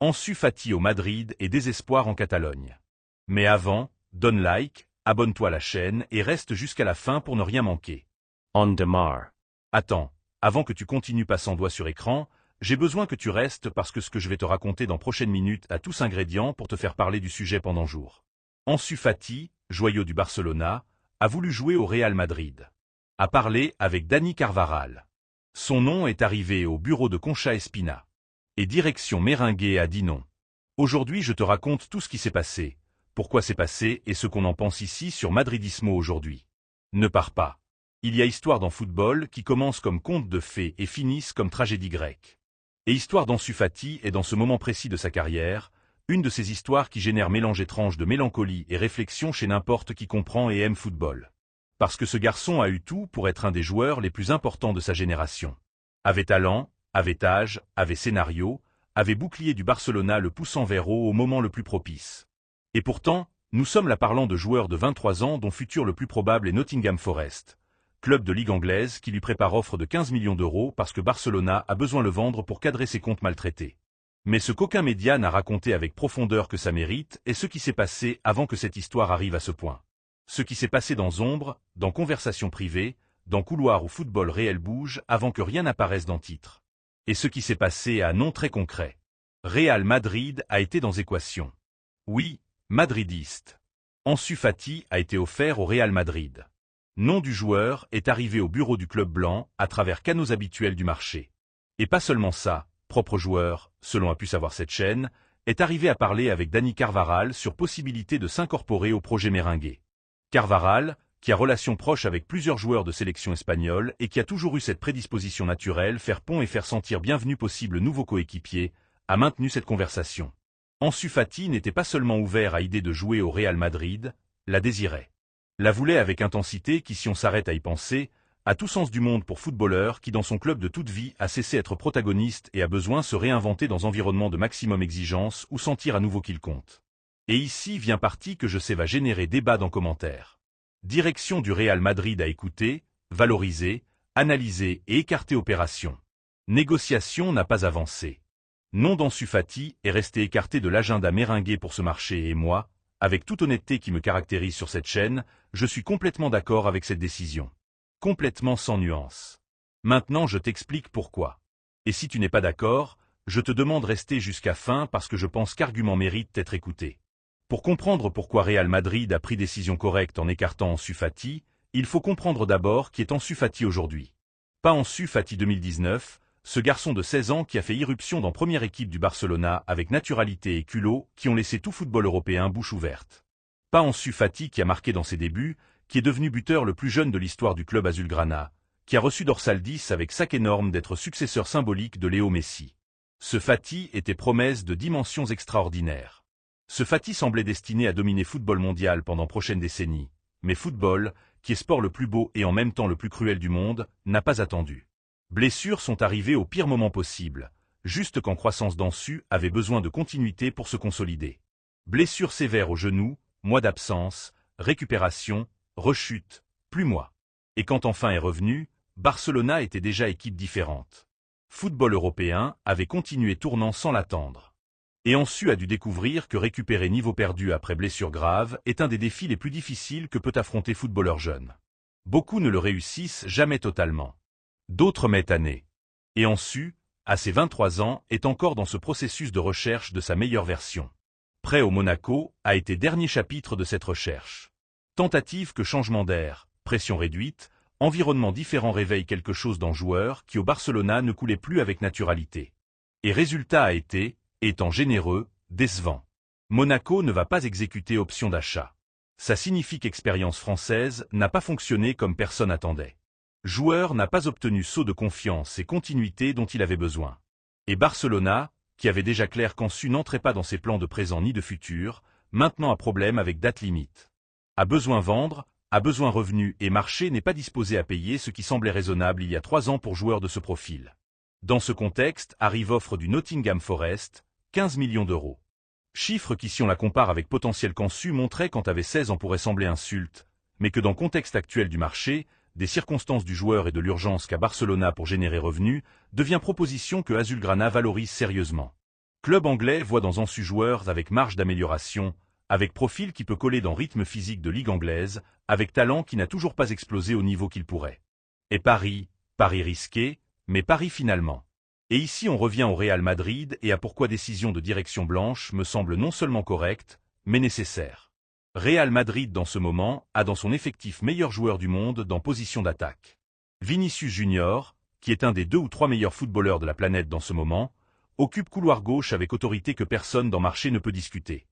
Ansu Fati au Madrid et désespoir en Catalogne. Mais avant, donne like, abonne-toi à la chaîne et reste jusqu'à la fin pour ne rien manquer. Ondamar. Attends, avant que tu continues passant doigt sur écran, j'ai besoin que tu restes parce que ce que je vais te raconter dans prochaines minutes a tous ingrédients pour te faire parler du sujet pendant jour. Ansu Fati, joyau du Barcelona, a voulu jouer au Real Madrid. A parlé avec Dani Carvajal. Son nom est arrivé au bureau de Concha Espina. Et direction Merengue a dit non. Aujourd'hui je te raconte tout ce qui s'est passé, pourquoi c'est passé et ce qu'on en pense ici sur Madridismo aujourd'hui. Ne pars pas. Il y a histoire dans football qui commence comme conte de fées et finissent comme tragédie grecque. Et histoire d'Ansu Fati est dans ce moment précis de sa carrière, une de ces histoires qui génèrent mélange étrange de mélancolie et réflexion chez n'importe qui comprend et aime football. Parce que ce garçon a eu tout pour être un des joueurs les plus importants de sa génération. Avait talent, avait âge, avait scénario, avait bouclier du Barcelona le poussant vers haut au moment le plus propice. Et pourtant, nous sommes là parlant de joueurs de 23 ans dont futur le plus probable est Nottingham Forest, club de ligue anglaise qui lui prépare offre de 15 millions d'euros parce que Barcelona a besoin de le vendre pour cadrer ses comptes maltraités. Mais ce qu'aucun média n'a raconté avec profondeur que ça mérite est ce qui s'est passé avant que cette histoire arrive à ce point. Ce qui s'est passé dans ombre, dans conversations privées, dans couloirs où football réel bouge avant que rien n'apparaisse dans titre. Et ce qui s'est passé à nom très concret. Real Madrid a été dans équation. Oui, madridiste. Ansu Fati a été offert au Real Madrid. Nom du joueur est arrivé au bureau du club blanc à travers canaux habituels du marché. Et pas seulement ça, propre joueur, selon a pu savoir cette chaîne, est arrivé à parler avec Dani Carvajal sur possibilité de s'incorporer au projet merengue. Carvajal, qui a relation proche avec plusieurs joueurs de sélection espagnole et qui a toujours eu cette prédisposition naturelle faire pont et faire sentir bienvenu possible nouveaux coéquipiers, a maintenu cette conversation. Ansu Fati n'était pas seulement ouvert à l'idée de jouer au Real Madrid, la désirait. La voulait avec intensité qui, si on s'arrête à y penser, a tout sens du monde pour footballeur qui dans son club de toute vie a cessé d'être protagoniste et a besoin de se réinventer dans environnement de maximum exigence ou sentir à nouveau qu'il compte. Et ici vient partie que je sais va générer débat dans commentaires. Direction du Real Madrid à écouter, valoriser, analyser et écarter opération. Négociation n'a pas avancé. Nom d'Ansu Fati est resté écarté de l'agenda merengue pour ce marché et moi, avec toute honnêteté qui me caractérise sur cette chaîne, je suis complètement d'accord avec cette décision. Complètement sans nuance. Maintenant je t'explique pourquoi. Et si tu n'es pas d'accord, je te demande de rester jusqu'à fin parce que je pense qu'argument mérite d'être écouté. Pour comprendre pourquoi Real Madrid a pris décision correcte en écartant Ansu Fati, il faut comprendre d'abord qui est Ansu Fati aujourd'hui. Pas Ansu Fati 2019, ce garçon de 16 ans qui a fait irruption dans première équipe du Barcelona avec naturalité et culot qui ont laissé tout football européen bouche ouverte. Pas Ansu Fati qui a marqué dans ses débuts, qui est devenu buteur le plus jeune de l'histoire du club azulgrana, qui a reçu dorsal 10 avec sac énorme d'être successeur symbolique de Léo Messi. Ce Fati était promesse de dimensions extraordinaires. Ce Fati semblait destiné à dominer football mondial pendant prochaines décennies, mais football, qui est sport le plus beau et en même temps le plus cruel du monde, n'a pas attendu. Blessures sont arrivées au pire moment possible, juste quand croissance d'Ansu avait besoin de continuité pour se consolider. Blessure sévère au genou, mois d'absence, récupération, rechute, plus mois. Et quand enfin est revenu, Barcelona était déjà équipe différente. Football européen avait continué tournant sans l'attendre. Et Ansu a dû découvrir que récupérer niveau perdu après blessure grave est un des défis les plus difficiles que peut affronter footballeur jeune. Beaucoup ne le réussissent jamais totalement. D'autres mettent années. Et Ansu, à ses 23 ans, est encore dans ce processus de recherche de sa meilleure version. Prêt au Monaco a été dernier chapitre de cette recherche. Tentative que changement d'air, pression réduite, environnement différent réveille quelque chose dans le joueur qui au Barcelona ne coulait plus avec naturalité. Et résultat a été, étant généreux, décevant. Monaco ne va pas exécuter option d'achat. Ça signifie qu'expérience française n'a pas fonctionné comme personne attendait. Joueur n'a pas obtenu saut de confiance et continuité dont il avait besoin. Et Barcelona, qui avait déjà clair qu'Ansu n'entrait pas dans ses plans de présent ni de futur, maintenant a problème avec date limite. A besoin vendre, a besoin revenu et marché n'est pas disposé à payer ce qui semblait raisonnable il y a 3 ans pour joueurs de ce profil. Dans ce contexte arrive offre du Nottingham Forest, 15 millions d'euros. Chiffre qui si on la compare avec potentiel qu'Ansu montrait quand avait 16 ans pourrait sembler insulte, mais que dans le contexte actuel du marché, des circonstances du joueur et de l'urgence qu'a Barcelona pour générer revenus, devient proposition que Azulgrana valorise sérieusement. Club anglais voit dans Ansu joueurs avec marge d'amélioration, avec profil qui peut coller dans rythme physique de ligue anglaise, avec talent qui n'a toujours pas explosé au niveau qu'il pourrait. Et Paris risqué, mais Paris finalement. Et ici on revient au Real Madrid et à pourquoi décision de direction blanche me semble non seulement correcte, mais nécessaire. Real Madrid dans ce moment a dans son effectif meilleur joueur du monde dans position d'attaque. Vinicius Junior, qui est un des 2 ou 3 meilleurs footballeurs de la planète dans ce moment, occupe couloir gauche avec autorité que personne dans marché ne peut discuter.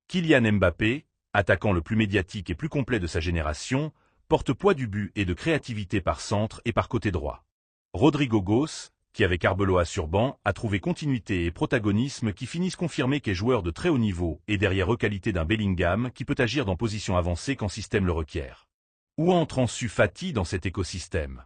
Kylian Mbappé, attaquant le plus médiatique et plus complet de sa génération, porte-poids du but et de créativité par centre et par côté droit. Rodrigo Goes, qui avec Arbeloa sur banc, a trouvé continuité et protagonisme qui finissent confirmer qu'est joueur de très haut niveau et derrière eux qualité d'un Bellingham qui peut agir dans position avancée quand système le requiert. Où entre Ansu Fati dans cet écosystème?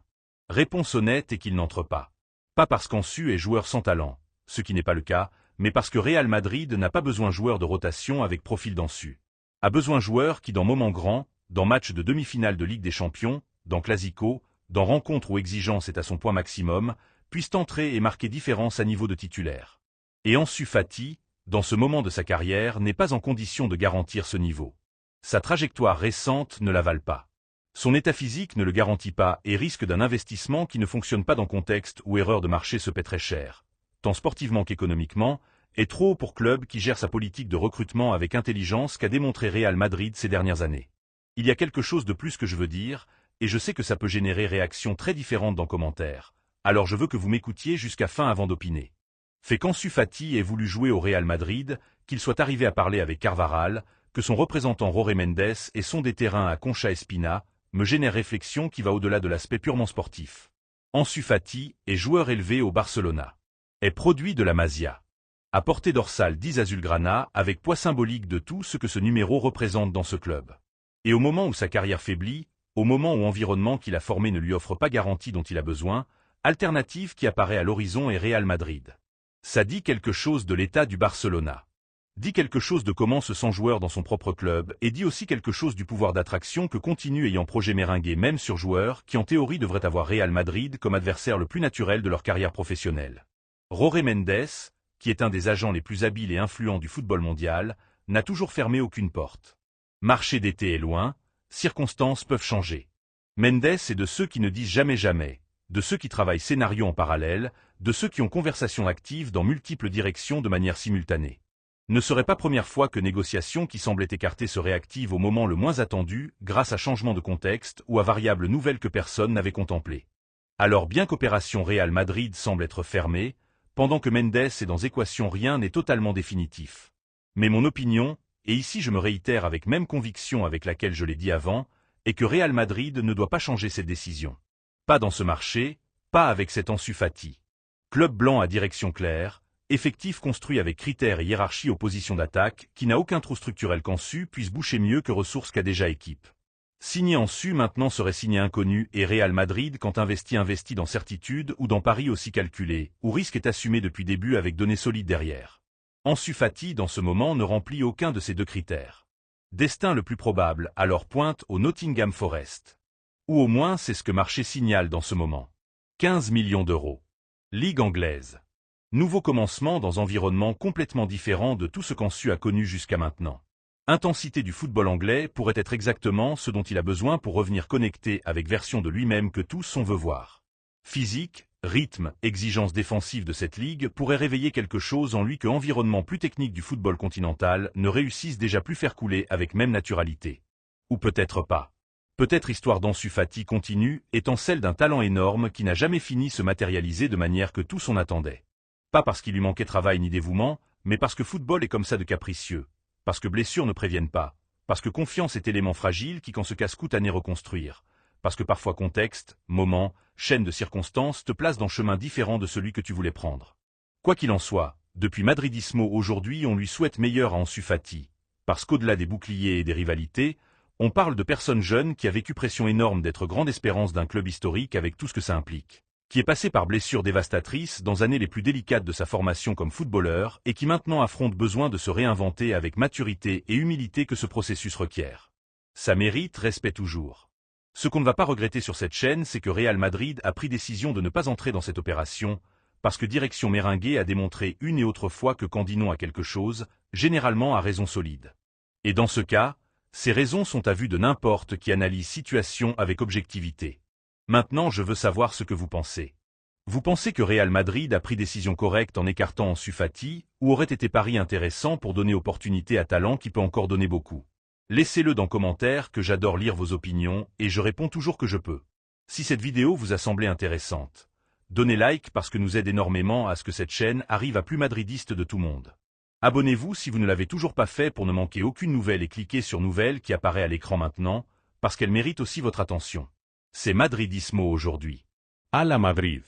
Réponse honnête est qu'il n'entre pas. Pas parce qu'Ansu est joueur sans talent, ce qui n'est pas le cas, mais parce que Real Madrid n'a pas besoin joueur de rotation avec profil d'Ansu. A besoin joueur qui dans moments grands, dans matchs de demi-finale de Ligue des Champions, dans Clasico, dans rencontres où exigence est à son point maximum, puissent entrer et marquer différence à niveau de titulaire. Et Ansu Fati, dans ce moment de sa carrière, n'est pas en condition de garantir ce niveau. Sa trajectoire récente ne l'avale pas. Son état physique ne le garantit pas et risque d'un investissement qui ne fonctionne pas dans contexte où erreur de marché se paie très cher, tant sportivement qu'économiquement, est trop haut pour club qui gère sa politique de recrutement avec intelligence qu'a démontré Real Madrid ces dernières années. Il y a quelque chose de plus que je veux dire, et je sais que ça peut générer réactions très différentes dans commentaires, alors je veux que vous m'écoutiez jusqu'à fin avant d'opiner. Fait qu'Ansu Fati ait voulu jouer au Real Madrid, qu'il soit arrivé à parler avec Carvajal, que son représentant Jorge Mendes ait sondé terrain à Concha Espina, me génère réflexion qui va au-delà de l'aspect purement sportif. Ansu Fati est joueur élevé au Barcelona. Est produit de la Masia. À portée dorsale 10 azulgrana avec poids symbolique de tout ce que ce numéro représente dans ce club. Et au moment où sa carrière faiblit, au moment où l'environnement qu'il a formé ne lui offre pas garantie dont il a besoin, alternative qui apparaît à l'horizon est Real Madrid. Ça dit quelque chose de l'état du Barcelona. Dit quelque chose de comment se sent joueur dans son propre club et dit aussi quelque chose du pouvoir d'attraction que continue ayant projet méringué même sur joueurs qui en théorie devraient avoir Real Madrid comme adversaire le plus naturel de leur carrière professionnelle. Jorge Mendes, qui est un des agents les plus habiles et influents du football mondial, n'a toujours fermé aucune porte. Marché d'été est loin, circonstances peuvent changer. Mendes est de ceux qui ne disent jamais jamais, de ceux qui travaillent scénario en parallèle, de ceux qui ont conversation active dans multiples directions de manière simultanée. Ne serait pas première fois que négociations qui semblaient écartées se réactivent au moment le moins attendu, grâce à changement de contexte ou à variables nouvelles que personne n'avait contemplées. Alors bien qu'opération Real Madrid semble être fermée, pendant que Mendes est dans équation rien n'est totalement définitif. Mais mon opinion, et ici je me réitère avec même conviction avec laquelle je l'ai dit avant, est que Real Madrid ne doit pas changer cette décision. Pas dans ce marché, pas avec cet Ansu Fati. Club blanc à direction claire, effectif construit avec critères et hiérarchie aux positions d'attaque, qui n'a aucun trou structurel qu'Ansu puisse boucher mieux que ressources qu'a déjà équipe. Signer Ansu maintenant serait signer inconnu et Real Madrid quand investi dans certitude ou dans paris aussi calculé, où risque est assumé depuis début avec données solides derrière. Ansu Fati dans ce moment ne remplit aucun de ces deux critères. Destin le plus probable alors pointe au Nottingham Forest. Ou au moins c'est ce que marché signale dans ce moment. 15 millions d'euros. Ligue anglaise. Nouveau commencement dans environnement complètement différent de tout ce qu'Ansu a connu jusqu'à maintenant. Intensité du football anglais pourrait être exactement ce dont il a besoin pour revenir connecté avec version de lui-même que tous on veut voir. Physique, rythme, exigence défensive de cette ligue pourrait réveiller quelque chose en lui que environnement plus technique du football continental ne réussisse déjà plus faire couler avec même naturalité. Ou peut-être pas. Peut-être histoire d'Ansu Fati continue étant celle d'un talent énorme qui n'a jamais fini se matérialiser de manière que tous on attendait. Pas parce qu'il lui manquait travail ni dévouement, mais parce que football est comme ça de capricieux. Parce que blessures ne préviennent pas, parce que confiance est élément fragile qui quand se casse coûte à reconstruire, parce que parfois contexte, moment, chaîne de circonstances te place dans chemin différent de celui que tu voulais prendre. Quoi qu'il en soit, depuis Madridismo aujourd'hui on lui souhaite meilleur à Ansu Fati, parce qu'au-delà des boucliers et des rivalités, on parle de personnes jeunes qui a vécu pression énorme d'être grande espérance d'un club historique avec tout ce que ça implique, qui est passé par blessures dévastatrices dans années les plus délicates de sa formation comme footballeur et qui maintenant affronte besoin de se réinventer avec maturité et humilité que ce processus requiert. Ça mérite respect toujours. Ce qu'on ne va pas regretter sur cette chaîne, c'est que Real Madrid a pris décision de ne pas entrer dans cette opération, parce que Direction Meringuée a démontré une et autre fois que quand dit non à quelque chose, généralement à raison solide. Et dans ce cas, ces raisons sont à vue de n'importe qui analyse situation avec objectivité. Maintenant je veux savoir ce que vous pensez. Vous pensez que Real Madrid a pris décision correcte en écartant Ansu Fati, ou aurait été pari intéressant pour donner opportunité à Talent qui peut encore donner beaucoup? Laissez-le dans commentaire que j'adore lire vos opinions et je réponds toujours que je peux. Si cette vidéo vous a semblé intéressante, donnez like parce que nous aide énormément à ce que cette chaîne arrive à plus madridistes de tout monde. Abonnez-vous si vous ne l'avez toujours pas fait pour ne manquer aucune nouvelle et cliquez sur nouvelle qui apparaît à l'écran maintenant, parce qu'elle mérite aussi votre attention. C'est Madridismo aujourd'hui. A la Madrid.